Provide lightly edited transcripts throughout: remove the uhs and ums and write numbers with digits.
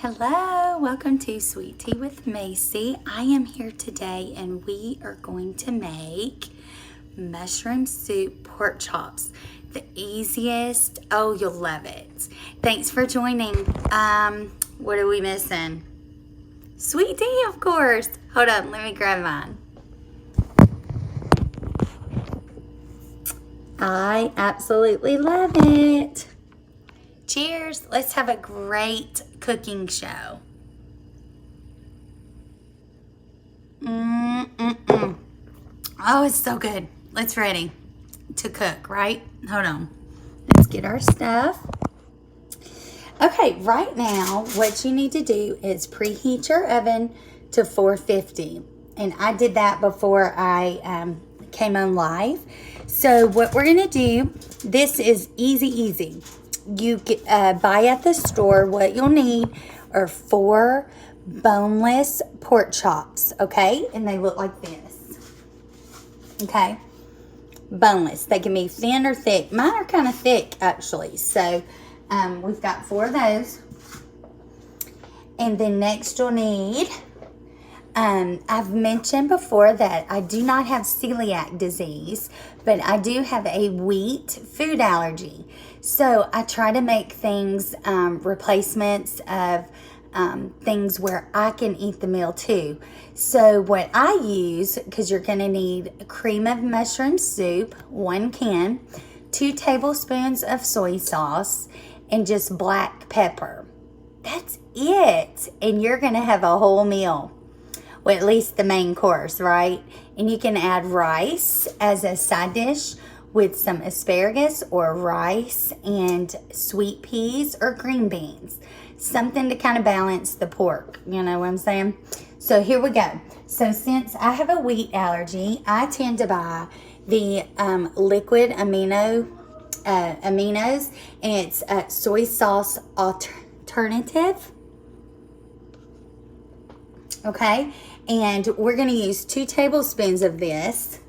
Hello, welcome to Sweet Tea with Macy. I am here today and we are going to make mushroom soup pork chops. The easiest, oh, you'll love it. Thanks for joining. What are we missing? Sweet tea, of course. Hold on, let me grab mine. I absolutely love it. Cheers. Let's have a great cooking show. Oh, it's so good. Let's ready to cook, right? Hold on. Let's get our stuff. Okay, right now, what you need to do is preheat your oven to 450. And I did that before I came on live. So what we're going to do, this is easy. You get, buy at the store. What you'll need are 4 boneless pork chops, okay? And they look like this, okay? Boneless. They can be thin or thick. Mine are kind of thick, actually. So we've got 4 of those. And then next you'll need, I've mentioned before that I do not have celiac disease, but I do have a wheat food allergy. So I try to make things, replacements of things where I can eat the meal too. So what I use, because you're going to need cream of mushroom soup, 1 can, 2 tablespoons of soy sauce, and just black pepper. That's it. And you're going to have a whole meal. Well, at least the main course, right? And you can add rice as a side dish with some asparagus or rice and sweet peas or green beans. Something to kind of balance the pork, you know what I'm saying? So here we go. So since I have a wheat allergy, I tend to buy the liquid aminos, and it's a soy sauce alternative. Okay, and we're going to use 2 tablespoons of this.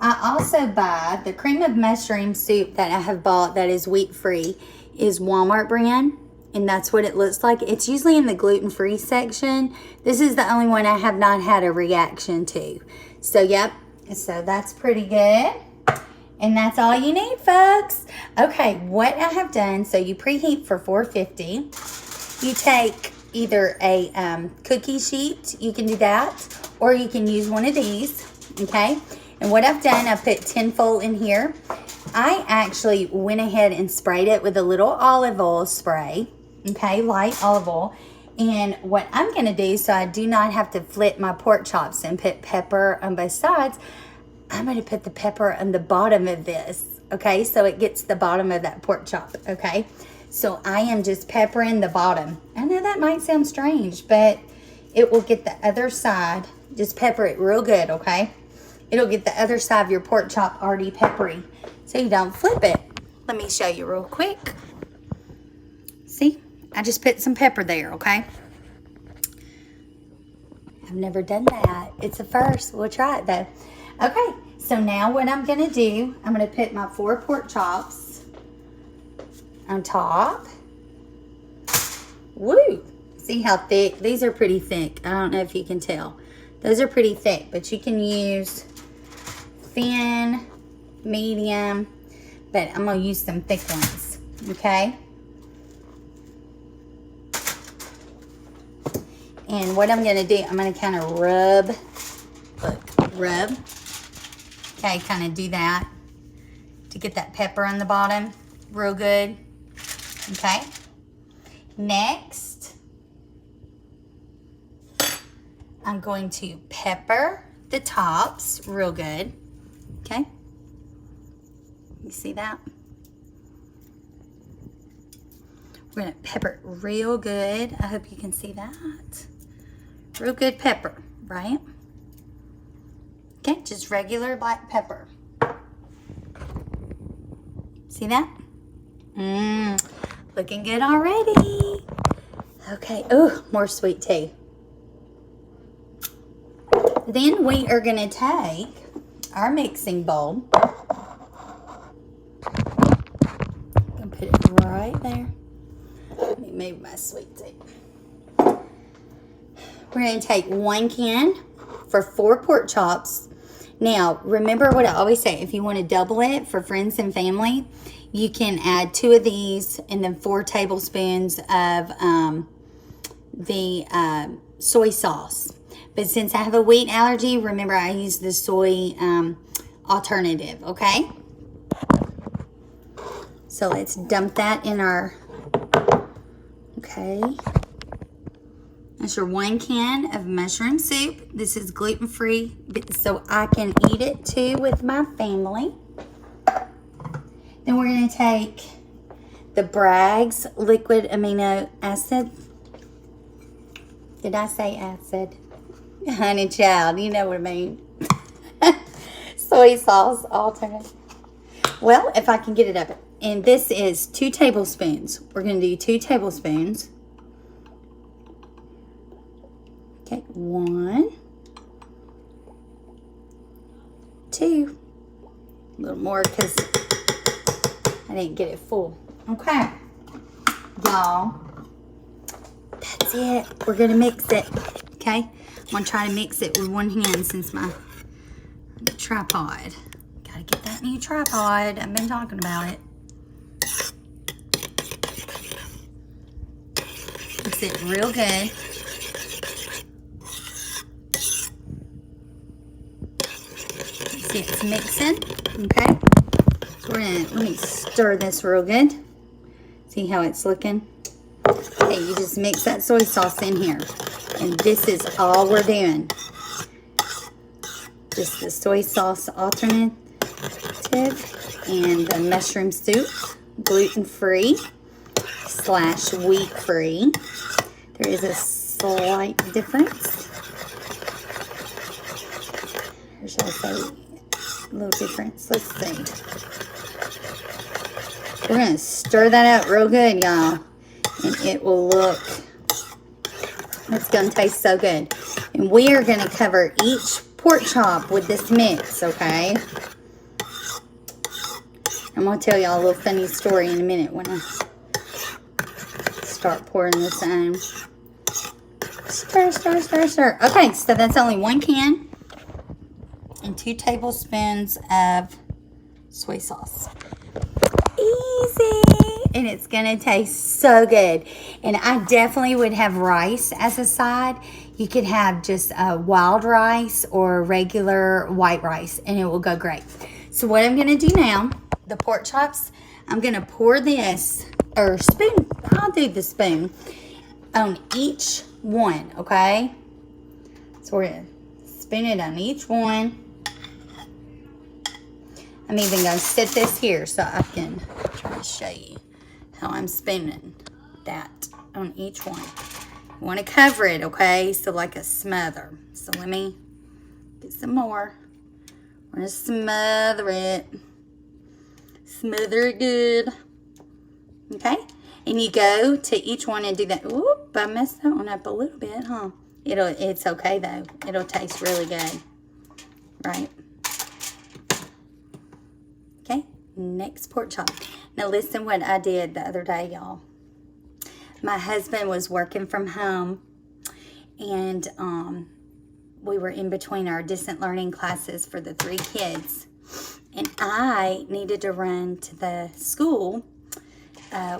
I also buy the cream of mushroom soup that I have bought that is wheat-free is Walmart brand, and that's what it looks like. It's usually in the gluten-free section. This is the only one I have not had a reaction to. So, yep, so that's pretty good. And that's all you need, folks. Okay, what I have done, so you preheat for 450. You take either a cookie sheet, you can do that, or you can use one of these, okay? And what I've done, I put tinfoil in here. I actually went ahead and sprayed it with a little olive oil spray, okay, light olive oil. And what I'm gonna do, so I do not have to flip my pork chops and put pepper on both sides, I'm gonna put the pepper on the bottom of this, okay? So it gets the bottom of that pork chop, okay? So I am just peppering the bottom. I know that might sound strange, but it will get the other side. Just pepper it real good, okay? It'll get the other side of your pork chop already peppery, so you don't flip it. Let me show you real quick. See, I just put some pepper there, okay? I've never done that. It's a first. We'll try it though. Okay, so now what I'm gonna do, I'm gonna put my 4 pork chops on top. Woo! See how thick? These are pretty thick. I don't know if you can tell. Those are pretty thick, but you can use thin, medium, but I'm going to use some thick ones, okay? And what I'm going to do, I'm going to kind of rub, look, rub. Okay, kind of do that to get that pepper on the bottom real good. Okay, next, I'm going to pepper the tops real good. Okay, you see that? We're gonna pepper it real good. I hope you can see that. Real good pepper, right? Okay, just regular black pepper. See that? Looking good already. Okay, oh, more sweet tea. Then we are gonna take our mixing bowl. I'm gonna put it right there. Let me move my sweet tea. We're going to take 1 can for 4 pork chops. Now, remember what I always say. If you want to double it for friends and family, you can add 2 of these and then 4 tablespoons of the soy sauce. But since I have a wheat allergy, remember I use the soy alternative, okay? So let's dump that in our, okay. That's your 1 can of mushroom soup. This is gluten-free, so I can eat it too with my family. Then we're going to take the Bragg's liquid amino acid. Did I say acid? Honey child, you know what I mean. Soy sauce alternate. Well, if I can get it up. And this is 2 tablespoons. We're going to do 2 tablespoons. Okay, 1, 2. A little more because I didn't get it full. Okay, y'all. That's it. We're going to mix it. Okay, I'm going to try to mix it with 1 hand since my tripod. Got to get that new tripod. I've been talking about it. Mix it real good. See, it's mixing. Okay. So let me stir this real good. See how it's looking? Okay, you just mix that soy sauce in here. And this is all we're doing. Just the soy sauce alternative and the mushroom soup, gluten-free / wheat-free. There is a slight difference. Or should I say a little difference? Let's see. We're going to stir that up real good, y'all. And it will look, it's going to taste so good. And we are going to cover each pork chop with this mix, okay? I'm going to tell y'all a little funny story in a minute when I start pouring this in. Stir, stir, stir, stir. Okay, so that's only 1 can and 2 tablespoons of soy sauce. Easy. And it's going to taste so good. And I definitely would have rice as a side. You could have just wild rice or regular white rice, and it will go great. So what I'm going to do now, the pork chops, I'm going to pour this, or spoon, I'll do the spoon, on each one, okay? So we're going to spoon it on each one. I'm even going to set this here so I can try to show you how I'm spooning that on each one. You want to cover it, okay? So like a smother. So let me get some more. We're going to smother it. Smother it good. Okay? And you go to each one and do that. Oop, I messed that one up a little bit, huh? It's okay though. It'll taste really good. Right? Okay, next pork chop. Now listen what I did the other day, y'all. My husband was working from home, and we were in between our distant learning classes for the 3 kids. And I needed to run to the school,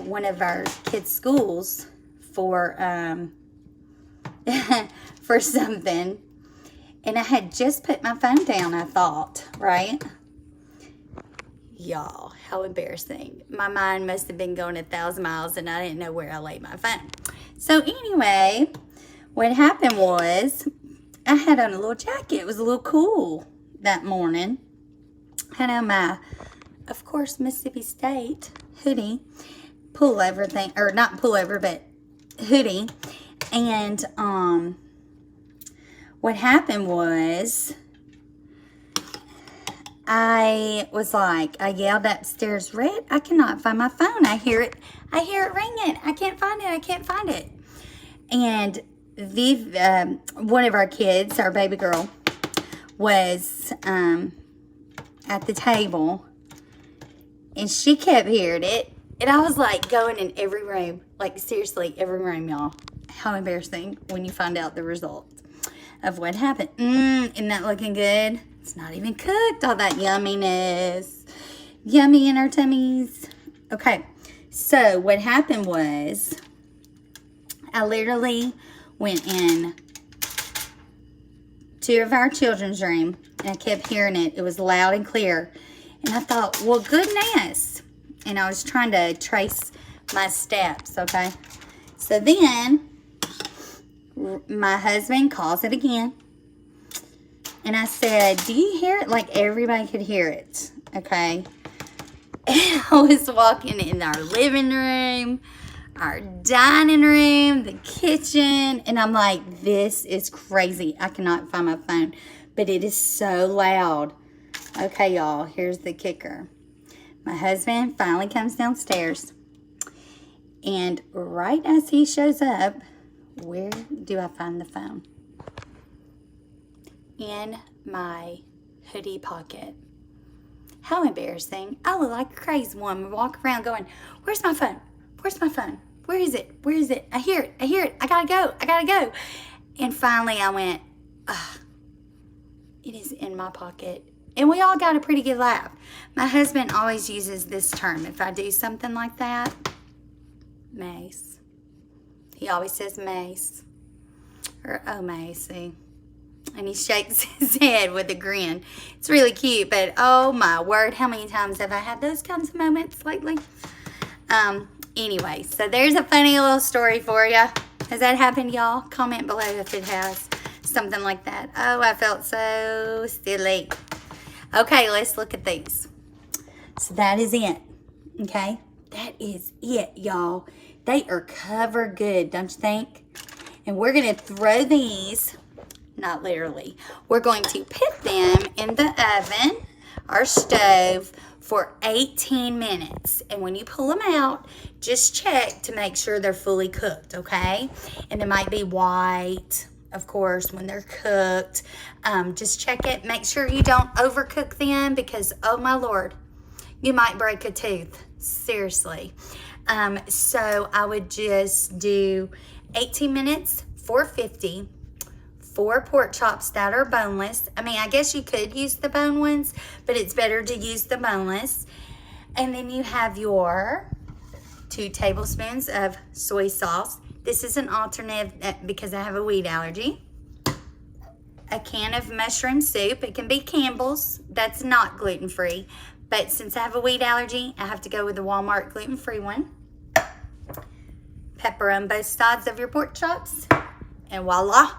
one of our kids' schools, for for something. And I had just put my phone down, I thought, right? Y'all, how embarrassing. My mind must have been going 1,000 miles and I didn't know where I laid my phone. So anyway, what happened was I had on a little jacket. It was a little cool that morning. I had on my, of course, Mississippi State hoodie, pullover thing, or not pullover, but hoodie. And what happened was I was like, I yelled upstairs, Red, I cannot find my phone. I hear it ringing. I can't find it. And one of our kids, our baby girl, was at the table, and she kept hearing it. And I was like going in every room, like seriously, every room, y'all. How embarrassing when you find out the result of what happened. Isn't that looking good? It's not even cooked, all that yumminess. Yummy in our tummies. Okay, so what happened was I literally went in two of our children's room and I kept hearing it. It was loud and clear. And I thought, well, goodness. And I was trying to trace my steps, okay? So then my husband calls it again. And I said, do you hear it? Like everybody could hear it, okay? And I was walking in our living room, our dining room, the kitchen, and I'm like, this is crazy. I cannot find my phone, but it is so loud. Okay, y'all, here's the kicker. My husband finally comes downstairs, and right as he shows up, where do I find the phone? In my hoodie pocket. How embarrassing. I look like a crazy woman. Walk around going, where's my phone? Where's my phone? Where is it? Where is it? I hear it. I hear it. I gotta go. I gotta go. And finally I went, it is in my pocket. And we all got a pretty good laugh. My husband always uses this term. If I do something like that, Mace. He always says Mace. Or, oh, Macy. And he shakes his head with a grin. It's really cute, but oh my word, how many times have I had those kinds of moments lately? Anyway, so there's a funny little story for you. Has that happened, y'all? Comment below if it has. Something like that. Oh, I felt so silly. Okay, let's look at these. So that is it. Okay? That is it, y'all. They are covered good, don't you think? And we're going to throw these, not literally, we're going to put them in the oven, our stove, for 18 minutes. And when you pull them out, just check to make sure they're fully cooked, okay? And they might be white, of course, when they're cooked. Just check it. Make sure you don't overcook them because, oh my Lord, you might break a tooth. Seriously. So I would just do 18 minutes, 450, 4 pork chops that are boneless. I mean, I guess you could use the bone ones, but it's better to use the boneless. And then you have your 2 tablespoons of soy sauce. This is an alternative because I have a wheat allergy. A can of mushroom soup. It can be Campbell's. That's not gluten-free. But since I have a wheat allergy, I have to go with the Walmart gluten-free one. Pepper on both sides of your pork chops. And voila,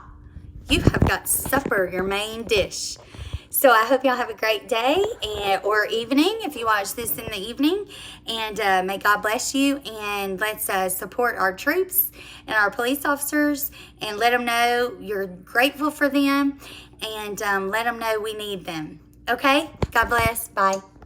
you have got supper, your main dish. So I hope y'all have a great day or evening if you watch this in the evening. And may God bless you. And let's support our troops and our police officers. And let them know you're grateful for them. And let them know we need them. Okay? God bless. Bye.